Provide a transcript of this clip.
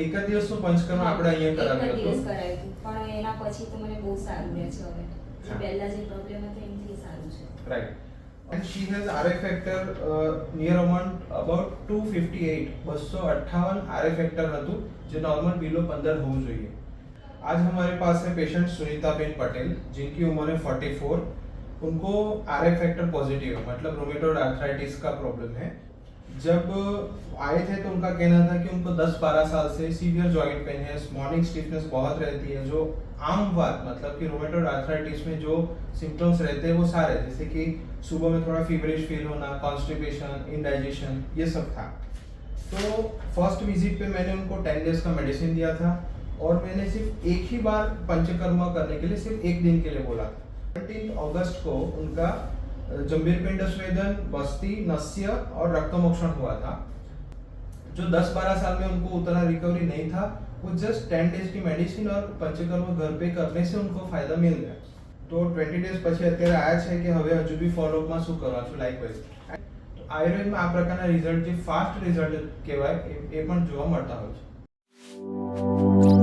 એક જ દિવસનું પંચકર્મ આપણે અહીંયા કરાવ્યું એક જ દિવસ હતું. કરાવ્યું હતું, પણ એના પછી તો મને બહુ સારું રહે છે હવે. જે હા. પહેલા જે પ્રોબ્લેમ હતો એનાથી સારું છે. Right. And she has RA factor near about 258 258 RA factor હતું जो नॉर्मल बिलो 15 होना चाहिए. आज हमारे पास है पेशेंट सुनीता बेन पटेल जिनकी उम्र है 44. उनको RA फैक्टर पॉजिटिव है, मतलब रोमेटोइड आर्थराइटिस का प्रॉब्लम है. जब आए थे तो उनका कहना था कि उनको 10-12 साल से सीवियर जॉइंट पेन है, मॉर्निंग स्टिफनेस बहुत रहती है, जो आम बात मतलब कि रोमेटोइड आर्थराइटिस में जो सिम्टम्स रहते हैं वो सारे, जैसे कि सुबह में थोड़ा फीवरिश फील होना, कॉन्स्टिपेशन, इंडाइजेशन, ये सब था. तो फर्स्ट विजिट पे मैंने उनको 10 डेज का मेडिसिन दिया था और मैंने सिर्फ एक ही बार पंचकर्मा करने के लिए सिर्फ एक दिन के लिए बोला था. 17 अगस्त को उनका जंभीर पिंड स्वेदन, बस्ती, नस्य और रक्तमोक्षण हुआ था. जो 10-12 साल में उनको उतना रिकवरी नहीं था, वो जस्ट 10 डेज की मेडिसिन और पंचकर्म घर पे करने से उनको फायदा मिल गया. तो 20 डेज પછી અત્યારે આયા છે કે હવે હજુ બી ફોલોઅપમાં શું કરવા છું લાઇકવાઇઝ. આયુર્વેદમાં આ પ્રકારના રિઝલ્ટ જે ફાસ્ટ રિઝલ્ટ કહેવાય એ પણ જોવા મળતા હોય છે.